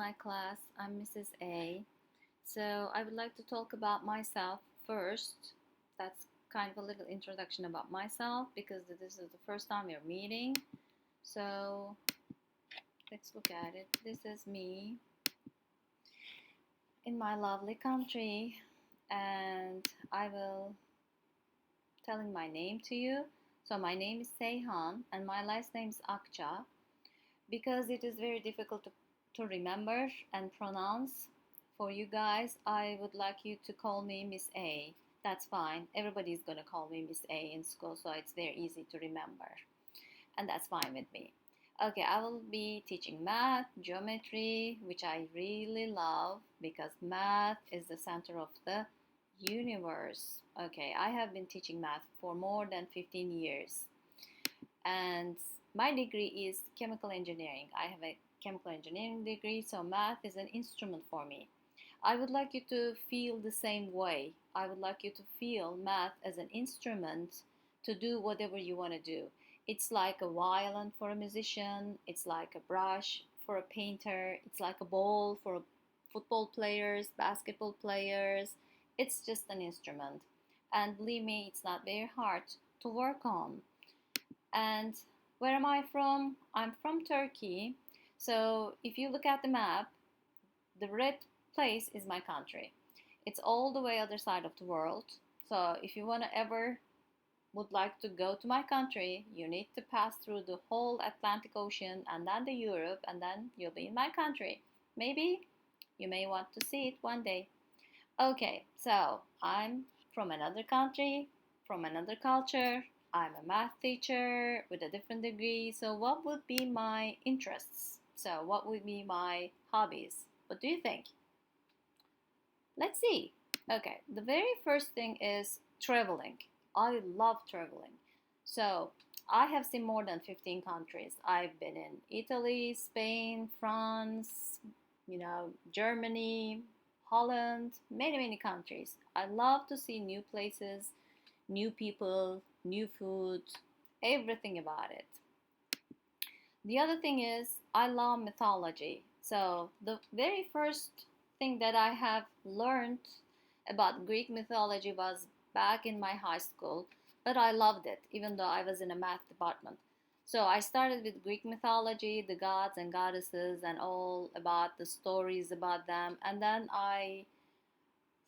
Hi class, I'm Mrs. A. So I would like to talk about myself first. That's kind of a little introduction about myself because this is the first time we're meeting. So let's look at it. This is me in my lovely country, and I will telling my name to you. So my name is Seyhan and my last name is Akça. Because it is very difficult to remember and pronounce for you guys, I would like you to call me Miss A. That's fine. Everybody's gonna call me Miss A in school, so it's very easy to remember. And that's fine with me. Okay, I will be teaching math, geometry, which I really love because math is the center of the universe. Okay, I have been teaching math for more than 15 years and my degree is chemical engineering. I have a chemical engineering degree, so math is an instrument for me. I would like you to feel the same way. I would like you to feel math as an instrument to do whatever you want to do. It's like a violin for a musician, it's like a brush for a painter, it's like a ball for football players, basketball players. It's just an instrument. And believe me, it's not very hard to work on. And where am I from? I'm from Turkey. So if you look at the map, the red place is my country. It's all the way other side of the world. So if you want to ever would like to go to my country, you need to pass through the whole Atlantic Ocean and then the Europe and then you'll be in my country. Maybe you may want to see it one day. Okay, so I'm from another country, from another culture. I'm a math teacher with a different degree. So, what would be my interests? So, what would be my hobbies? What do you think? Let's see. Okay, the very first thing is traveling. I love traveling. So, I have seen more than 15 countries. I've been in Italy, Spain, France, Germany, Holland, many countries. I love to see new places, new people, new food, everything about it. The other thing is, I love mythology. So, the very first thing that I have learned about Greek mythology was back in my high school, but I loved it, even though I was in a math department. So, I started with Greek mythology, the gods and goddesses, and all about the stories about them, and then I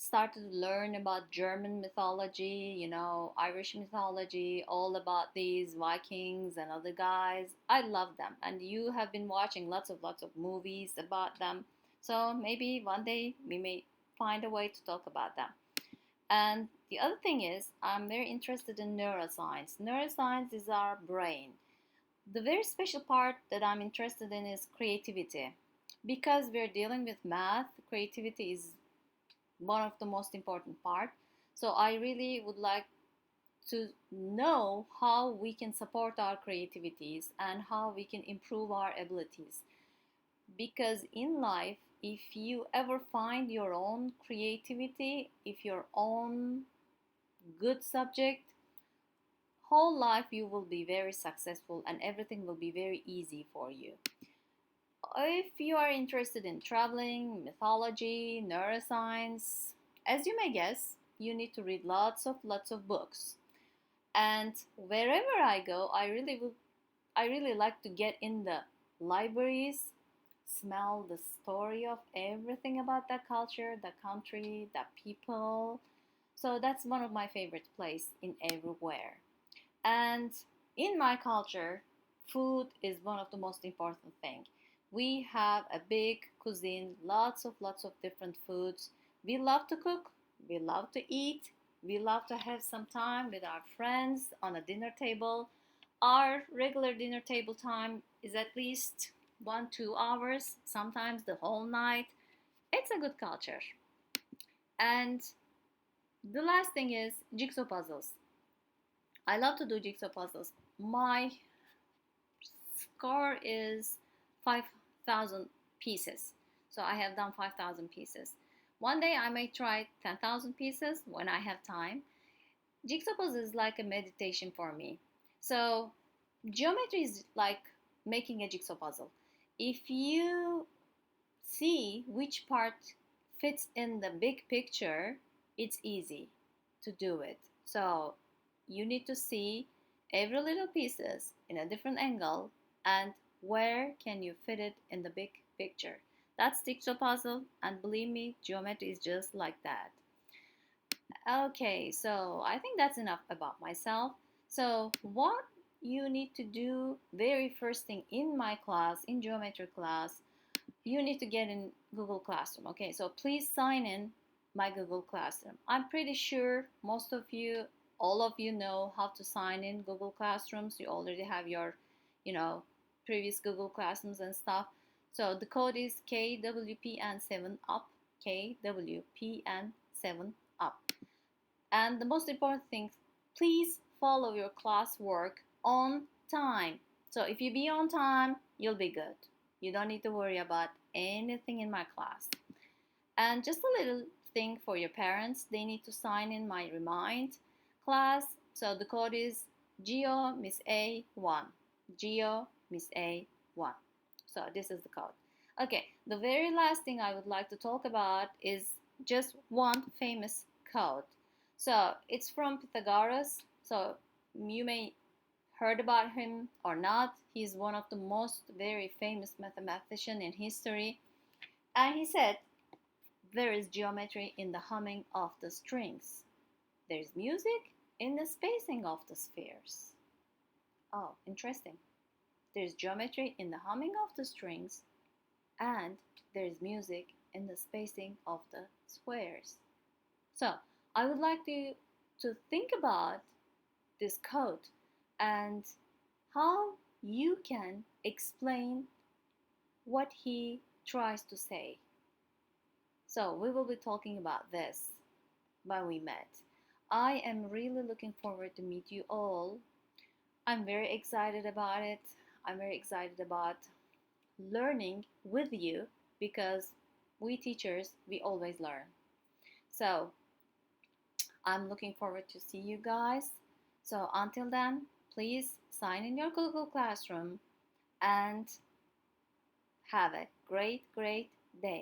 started to learn about German mythology, Irish mythology, all about these Vikings and other guys. I love them, and you have been watching lots of movies about them. So maybe one day we may find a way to talk about them. And the other thing is, I'm very interested in neuroscience. Neuroscience is our brain. The very special part that I'm interested in is creativity. Because we're dealing with math, creativity is one of the most important part. So I really would like to know how we can support our creativities and how we can improve our abilities. Because in life, if you ever find your own creativity, if your own good subject, whole life you will be very successful and everything will be very easy for you. If you are interested in traveling, mythology, neuroscience, as you may guess, you need to read lots of books. And wherever I go, I really like to get in the libraries, smell the story of everything about that culture, the country, the people. So that's one of my favorite place in everywhere. And in my culture, food is one of the most important thing. We have a big cuisine, lots of different foods. We love to cook, we love to eat, we love to have some time with our friends on a dinner table. Our regular dinner table time is at least 1-2 hours, sometimes the whole night. It's a good culture. And the last thing is jigsaw puzzles. I love to do jigsaw puzzles. My score is 5,000 pieces. So I have done 5,000 pieces. One day I may try 10,000 pieces when I have time. Jigsaw puzzle is like a meditation for me. So geometry is like making a jigsaw puzzle. If you see which part fits in the big picture, it's easy to do it. So you need to see every little pieces in a different angle and where can you fit it in the big picture. That's jigsaw puzzle, and believe me, geometry is just like that. Okay, so I think that's enough about myself. So what you need to do very first thing in my class, in geometry class, you need to get in Google Classroom. Okay, so please sign in my Google Classroom. I'm pretty sure most of you, all of you know how to sign in Google Classrooms. You already have your, you know, previous Google Classrooms and stuff. So the code is KWPN7UP, KWPN7UP. And the most important thing, please follow your classwork on time. So if you be on time, you'll be good. You don't need to worry about anything in my class. And just a little thing for your parents, they need to sign in my Remind class. So the code is Geo Miss A1. Geo Miss A1. So this is the code. Okay, the very last thing I would like to talk about is just one famous code. So it's from Pythagoras. So you may heard about him or not. He's one of the most very famous mathematician in history. And he said, there is geometry in the humming of the strings. There's music in the spacing of the spheres. Oh, interesting. There's geometry in the humming of the strings, and there's music in the spacing of the squares. So I would like to think about this code and how you can explain what he tries to say. So we will be talking about this when we met. I am really looking forward to meet you all. I'm very excited about it. I'm very excited about learning with you because we teachers, we always learn. So I'm looking forward to see you guys. So until then, please sign in your Google Classroom and have a great day.